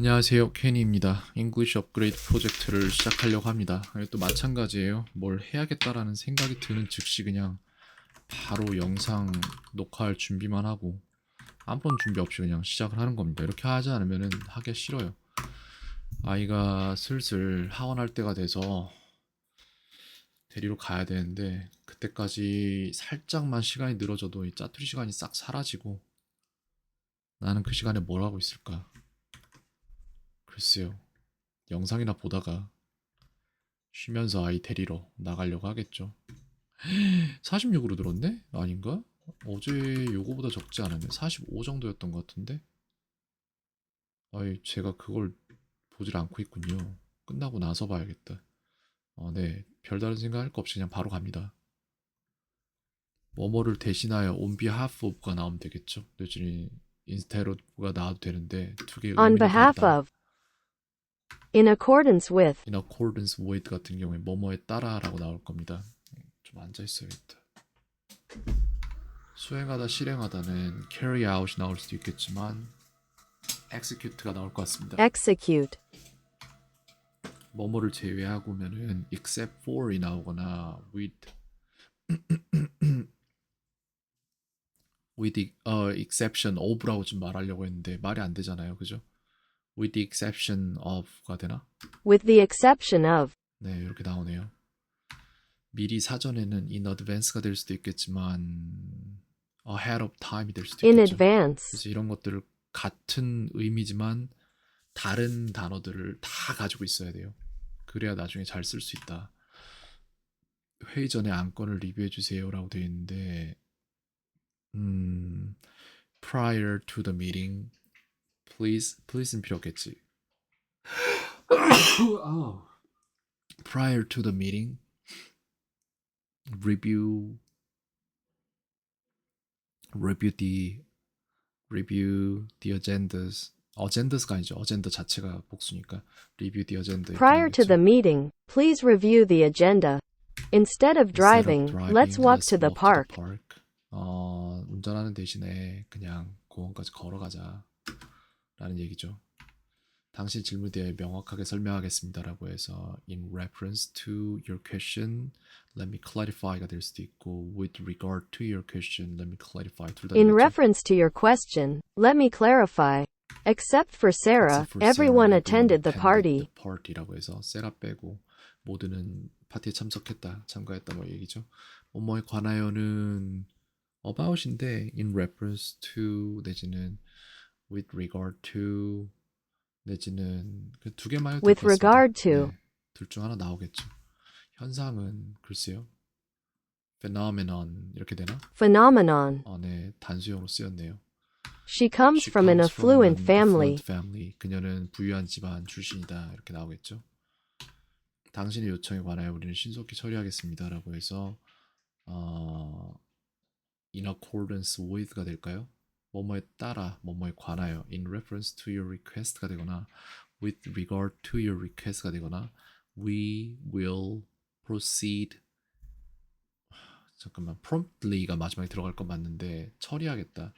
안녕하세요, 케니입니다. 잉글리시 업그레이드 프로젝트를 시작하려고 합니다. 또 마찬가지예요. 뭘 해야겠다라는 생각이 드는 즉시 그냥 바로 영상 녹화할 준비만 하고 아무런 준비 없이 그냥 시작을 하는 겁니다. 이렇게 하지 않으면 하기 싫어요. 아이가 슬슬 하원할 때가 돼서 데리러 가야 되는데 그때까지 살짝만 시간이 늘어져도 이 짜투리 시간이 싹 사라지고 나는 그 시간에 뭘 하고 있을까? 글쎄요. 영상이나 보다가 쉬면서 아이 데리러 나가려고 하겠죠. 46으로 들었네? 아닌가? 어제 요거보다 적지 않았네. 45 정도였던 것 같은데? 아이, 제가 그걸 보질 않고 있군요. 끝나고 나서 봐야겠다. 네. 별다른 생각 할 거 없이 그냥 바로 갑니다. 뭐뭐를 대신하여 on behalf of가 나오면 되겠죠. 내지는 instead of가 나와도 되는데 두 개의 On 의미는 behalf 같다. of, in accordance with, in accordance with 같은 경우에 뭐뭐에 따라라고 나올 겁니다. 좀 앉아 있어야겠다. 수행하다, 실행하다는 carry out이 나올 수도 있겠지만 execute가 나올 것 같습니다. execute, 뭐뭐를 제외하고면은 except for이 나오거나 with the exception of라고 좀 말하려고 했는데 말이 안 되잖아요, 그죠? with the exception of가 되나? with the exception of, 네, 이렇게 나오네요. 미리 사전에는 in advance가 될 수도 있겠지만 ahead of time이 될 수도 in 있겠죠. advance, 그래서 이런 것들을 같은 의미지만 다른 단어들을 다 가지고 있어야 돼요. 그래야 나중에 잘 쓸 수 있다. 회의 전에 안건을 리뷰해 주세요라고 되어 있는데 prior to the meeting please는 필요 없겠지. prior to the meeting review the agendas agendas가 아니죠. 어젠다 자체가 복수니까 review the agenda 이렇게 prior to 나오겠죠. the meeting, please review the agenda. Instead of driving, let's walk to the park. 운전하는 대신에 그냥 공원까지 걸어가자 라는 얘기죠. 당신 질문에 대해 명확하게 설명하겠습니다라고 해서 in reference to your question, let me clarify가 될 수도 있고 with regard to your question, let me clarify 둘 다 In 되겠죠. reference to your question, let me clarify. Except for Sarah, Except for everyone Sarah, attended the party. party라고 해서 세라 빼고 모두는 파티에 참석했다, 참가했다 뭐 얘기죠. 뭐뭐에 관하여는 about인데 in reference to 내지는 with regard to 내지는 그 두 개만 해도 될 With 것 같습니다. regard to, 네, 둘 중 하나 나오겠죠. 현상은 글쎄요. phenomenon 이렇게 되나? phenomenon. 네, 단수형으로 쓰였네요. She comes She from an comes from affluent an family. affluent family. 그녀는 부유한 집안 출신이다. 이렇게 나오겠죠. 당신의 요청에 관하여 우리는 신속히 처리하겠습니다라고 해서 in accordance with가 될까요? 뭐뭐에 따라, 뭐뭐에 관하여 in reference to your request가 되거나 with regard to your request가 되거나 we will proceed 잠깐만 promptly가 마지막에 들어갈 건 맞는데 처리하겠다.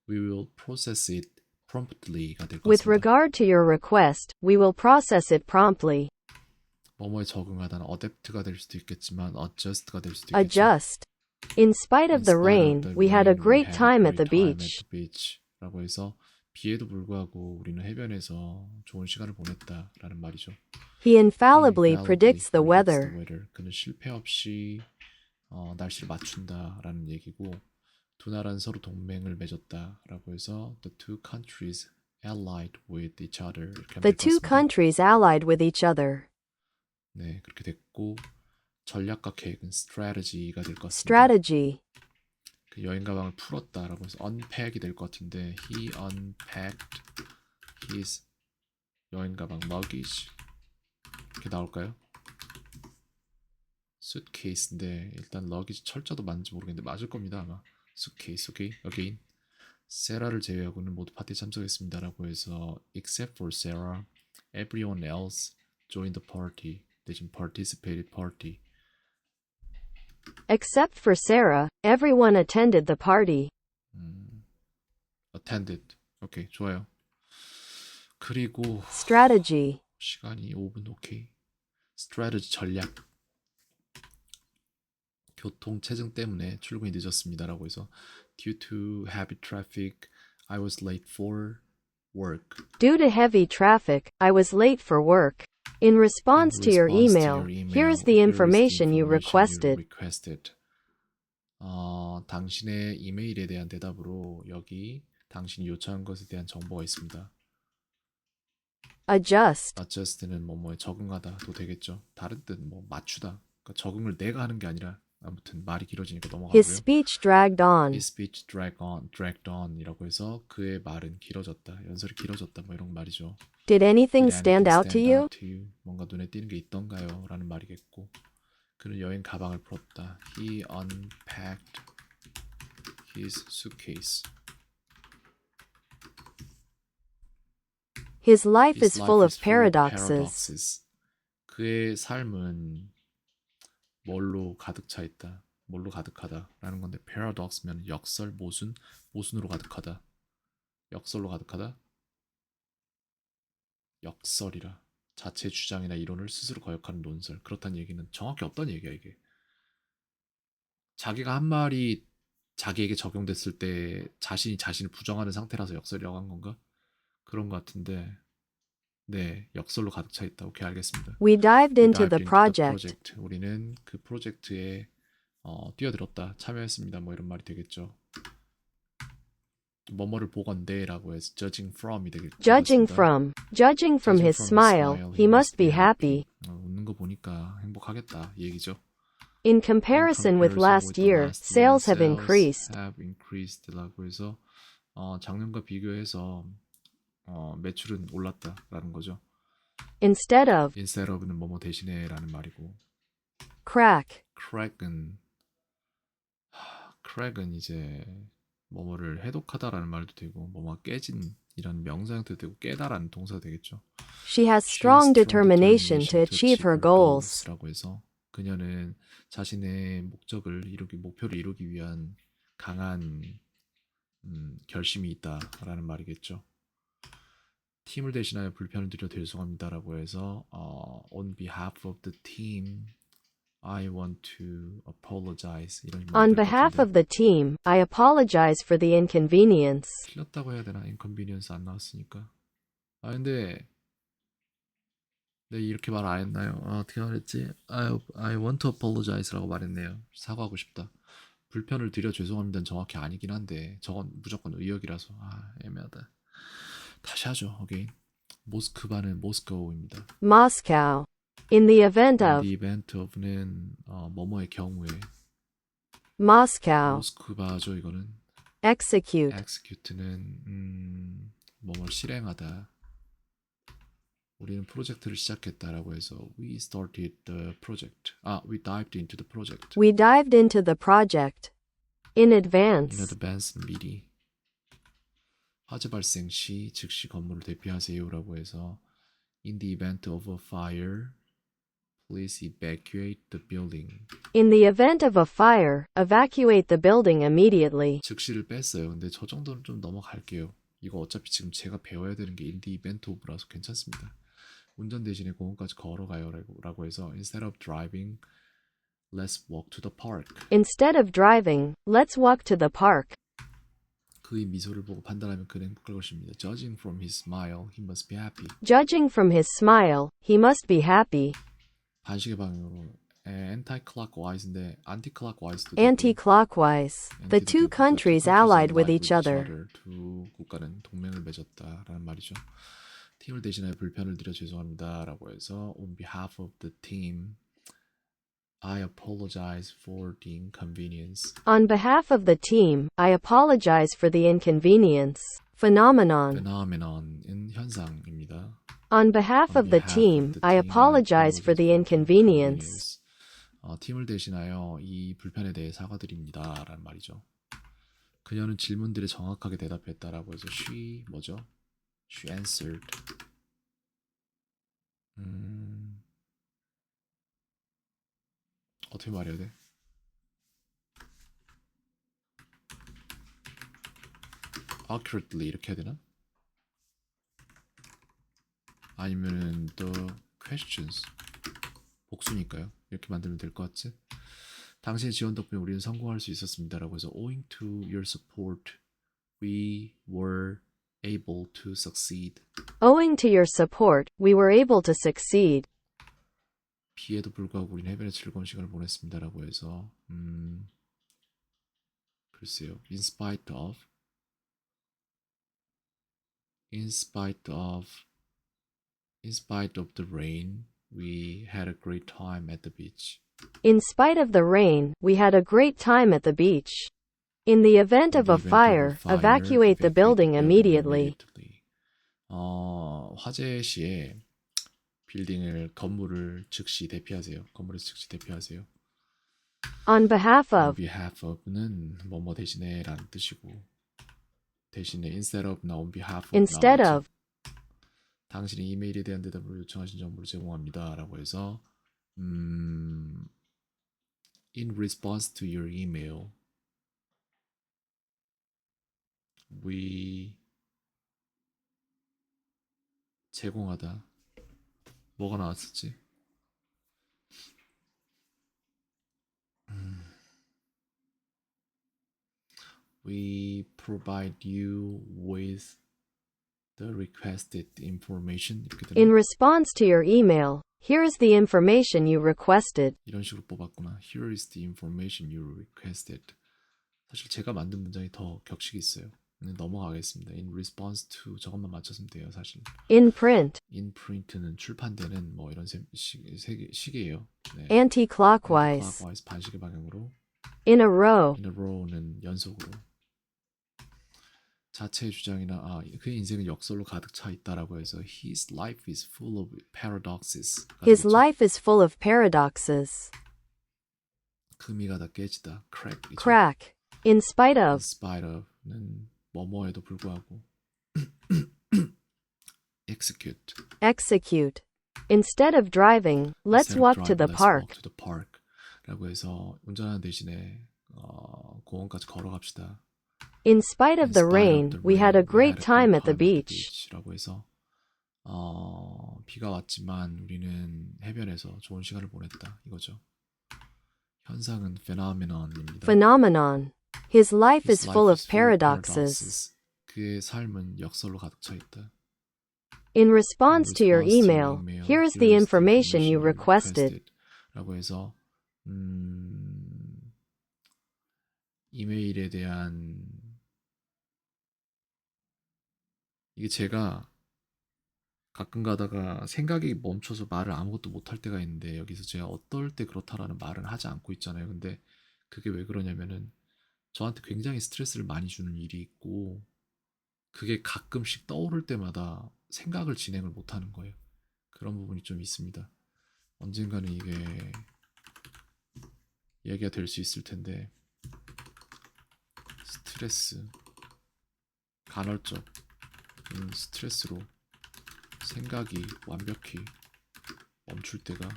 We will process it promptly가 될 것 With 같습니다. regard to your request, we will process it promptly. 뭐뭐에 적응하다는 adapt가 될 수도 있겠지만 adjust가 될 수도 있겠죠. Adjust. In spite of the rain, we had a great time at the beach. 라고 해서 비에도 불구하고 우리는 해변에서 좋은 시간을 보냈다라는 말이죠. He infallibly predicts the weather. 그는 실패 없이 날씨를 맞춘다라는 얘기고 두 나라는 서로 동맹을 맺었다라고 해서 the two countries allied with each other 이렇게 하면 The 될 것 two 같습니다. countries allied with each other. 네, 그렇게 됐고 전략과 계획은 strategy가 될 것 같습니다. Strategy. 그 여행 가방을 풀었다라고 해서 unpack이 될 것 같은데 he unpacked his 여행 가방 luggage 이렇게 나올까요? suitcase인데 일단 luggage 철자도 맞는지 모르겠는데 맞을 겁니다 아마. suitcase 오케이 again 세라를 제외하고는 모두 파티에 참석했습니다라고 해서 except for Sarah, everyone else joined the party. 대신 participated party. Except for Sarah, everyone attended the party. attended. 오케이 좋아요. 그리고 strategy, 시간이 5분 오케이. strategy 전략. 교통 체증 때문에 출근이 늦었습니다라고 해서 due to heavy traffic, I was late for work. due to heavy traffic, I was late for work. In response to your email, here's the information you requested. 당신의 이메일에 대한 대답으로 여기 당신이 요청한 것에 대한 정보가 있습니다. Adjust, adjust는 뭐뭐에 적응하다도 되겠죠. 다른 뜻 뭐 맞추다. 그러니까 적응을 내가 하는 게 아니라 아무튼 말이 길어지니까 his 넘어가고요. speech dragged on. His speech dragged on이라고 해서 그의 말은 길어졌다. 연설이 길어졌다. 뭐 이런 말이죠. Did anything Did stand out to you? 뭔가 눈에 띄는 게 있던가요? 라는 말이겠고 그는 여행 가방을 풀었다. He unpacked his suitcase. His life His is life full of is paradoxes. 그의 삶은 뭘로 가득 차 있다. 뭘로 가득하다 라는 건데 paradox면 역설, 모순으로 가득하다. 역설로 가득하다. 역설이라 자체 주장이나 이론을 스스로 거역하는 논설. 그렇다는 얘기는 정확히 어떤 얘기야 이게? 자기가 한 말이 자기에게 적용됐을 때 자신이 자신을 부정하는 상태라서 역설이라고 한 건가? 그런 것 같은데 네, 역설로 가득 차 있다. 오케이, 알겠습니다. We dived We into dived the into project. 우리는 그 프로젝트에 뛰어들었다. 참여했습니다. 뭐 이런 말이 되겠죠. 뭐뭐를 보건대라고 해서 judging from이 되겠죠. Judging from his smile, he must be happy. 웃는 거 보니까 행복하겠다 이 얘기죠. In comparison with last year, sales have increased. 라고 해서 작년과 비교해서 매출은 올랐다라는 거죠. Instead of는 뭐뭐 대신에라는 말이고 crack, crack은 이제 뭐뭐를 해독하다라는 말도 되고 뭐뭐가 깨진이라는 명사 형태도 되고 깨다라는 동사도 되겠죠. She has strong determination to achieve her goals. 라고 해서 그녀는 자신의 목표를 이루기 위한 강한 결심이 있다라는 말이겠죠. 팀을 대신하여 불편을 드려 죄송합니다라고 해서 on behalf of the team, I want to apologize 이런 말이 On 될 것 behalf 같은데. of the team, I apologize for the inconvenience. 틀렸다고 해야 되나? inconvenience 안 나왔으니까. 근데 네 이렇게 말 안 했나요? 어떻게 말했지? I want to apologize라고 말했네요. 사과하고 싶다. 불편을 드려 죄송합니다는 정확히 아니긴 한데 저건 무조건 의역이라서 애매하다. 다시 하죠. again. 모스크바는 모스코우입니다. Moscow. In the event The of event of는 뭐뭐의 경우에 Moscow. 모스크바죠. 이거는 Execute. execute는 뭐뭘 실행하다. 우리는 프로젝트를 시작했다라고 해서 we started the project. we dived into the project. We dived into the project. In advance. In advance 미리. 화재 발생 시 즉시 건물을 대피하세요라고 해서 in the event of a fire, please evacuate the building. In the event of a fire, evacuate the building immediately. 즉시를 뺐어요. 근데 저 정도는 좀 넘어갈게요. 이거 어차피 지금 제가 배워야 되는 게 in the event of라서 괜찮습니다. 운전 대신에 공원까지 걸어가요라고 해서 instead of driving, let's walk to the park. Instead of driving, let's walk to the park. 그의 미소를 보고 판단하면 그는 행복할 것입니다. Judging from his smile, he must be happy. Judging from his smile, he must be happy. 반시계 방향으로 anti-clockwise인데 anti-clockwise도 Anti-clockwise. The two countries allied with each other. 두 국가는 동맹을 맺었다라는 말이죠. 팀을 대신하여 불편을 드려 죄송합니다라고 해서 on behalf of the team, I apologize for the inconvenience. On behalf of the team, I apologize for the inconvenience. Phenomenon. phenomenon은 현상입니다. On behalf of the team, I apologize for the inconvenience. 팀을 대신하여 이 불편에 대해 사과드립니다. 라는 말이죠. 그녀는 질문들에 정확하게 대답했다라고 해서 she answered. 어떻게 말해야 돼? accurately 이렇게 해야 되나? 아니면은 the questions 복수니까요. 이렇게 만들면 될 것 같지? 당신의 지원 덕분에 우리는 성공할 수 있었습니다라고 해서 owing to your support we were able to succeed. Owing to your support, we were able to succeed. 비에도 불구하고 우리는 해변에 즐거운 시간을 보냈습니다라고 해서 글쎄요. in spite of the rain we had a great time at the beach. In spite of the rain, we had a great time at the beach. In the event of a fire, evacuate the building immediately. 화재 시에 건물을 즉시 대피하세요. 건물에서 즉시 대피하세요. On behalf On of, behalf of는 뭐뭐 대신에라는 뜻이고 대신에 instead of나 on behalf of instead 나오죠. of, 당신의 이메일에 대한 대답을 요청하신 정보를 제공합니다라고 해서 in response to your email we 제공하다 뭐가 나왔었지? We provide you with the requested information. 이렇게 되나? in response to your email, here is the information you requested. 이런 식으로 뽑았구나. Here is the information you requested. 사실 제가 만든 문장이 더 격식이 있어요. 넘어가겠습니다. In response to 저것만 맞췄으면 돼요. 사실. In print, In print는 출판되는 뭐 이런 시계예요. 네. anti-clockwise. Clockwise 반시계 방향으로. In a row, In a row는 연속으로. 자체의 주장이나 그의 인생은 역설로 가득 차 있다라고 해서 His life is full of paradoxes. his life is full of paradoxes. 금이가 다 깨지다. Crack. Crack. In spite In of, spite of는 뭐뭐에도 불구하고. Execute. execute. Instead of driving, let's Instead of walk to the driving, let's park. walk to the park. 라고 해서 운전하는 대신에 공원까지 걸어갑시다. In spite of In the spite rain, of the we had rain, a great time at the beach. 라고 해서 비가 왔지만 우리는 해변에서 좋은 시간을 보냈다 이거죠. 현상은 phenomenon입니다. Phenomenon. His life His is full of life is paradoxes. 그의 삶은 역설로 가득 차 있다. In response to your email, here is the information you requested. 라고 해서 이메일에 대한 이게 제가 가끔 가다가 생각이 멈춰서 말을 아무것도 못할 때가 있는데 여기서 제가 어떨 때 그렇다라는 말은 하지 않고 있잖아요. 근데 그게 왜 그러냐면은 저한테 굉장히 스트레스를 많이 주는 일이 있고 그게 가끔씩 떠오를 때마다 생각을 진행을 못하는 거예요. 그런 부분이 좀 있습니다. 언젠가는 이게 얘기가 될 수 있을 텐데 스트레스 간헐적 스트레스로 생각이 완벽히 멈출 때가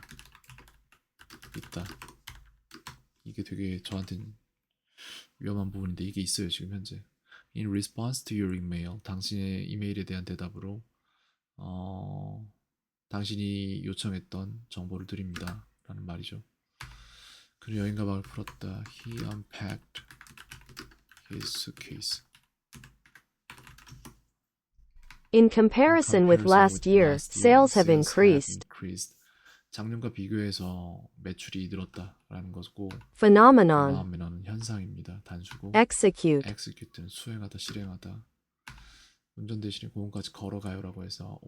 있다. 이게 되게 저한테는 위험한 부분인데 이게 있어요 지금 현재. In response to your email, 당신의 이메일에 대한 대답으로 당신이 요청했던 정보를 드립니다 라는 말이죠. 그는 여행 가방을 풀었다. He unpacked his suitcase. In comparison with last year, sales have increased. 작년과 비교해서 매출이 늘었다라는 것이고 Phenomenon. phenomenon은 현상입니다. 단수고 Execute. execute는 수행하다, 실행하다. 운전 대신에 공원까지 걸어가요라고 해서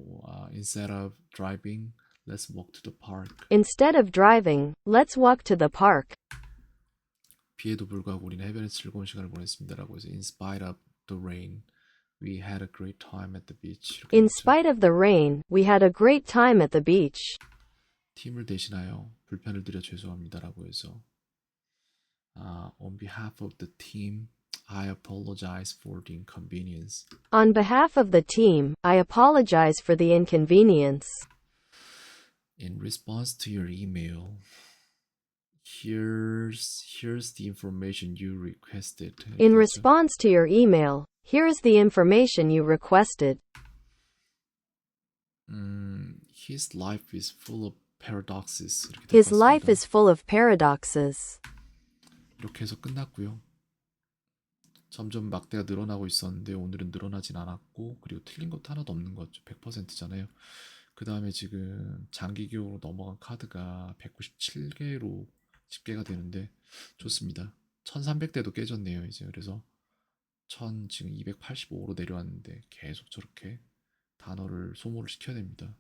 instead of driving, let's walk to the park. Instead of driving, let's walk to the park. 비에도 불구하고 우리는 해변에서 즐거운 시간을 보냈습니다라고 해서 in spite of the rain, we had a great time at the beach. In spite of the rain, we had a great time at the beach. 팀을 대신하여 불편을 드려 죄송합니다라고 해서 on behalf of the team, I apologize for the inconvenience. On behalf of the team, I apologize for the inconvenience. In response to your email, here's the information you requested. In response to your email, here is the information you requested. His life is full of paradoxes. 이렇게 될 His 것 life 같습니다. is full of paradoxes. 이렇게 해서 끝났고요. 점점 막대가 늘어나고 있었는데 오늘은 늘어나진 않았고, 그리고 틀린 것도 하나도 없는 거죠. 100%잖아요. 그 다음에 지금 장기 기록으로 넘어간 카드가 197개로 집계가 되는데 좋습니다. 1300대도 깨졌네요 이제. 그래서 지금 285로 내려왔는데 계속 저렇게 단어를 소모를 시켜야 됩니다.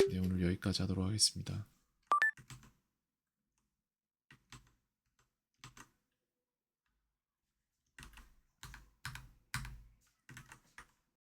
네, 오늘 여기까지 하도록 하겠습니다.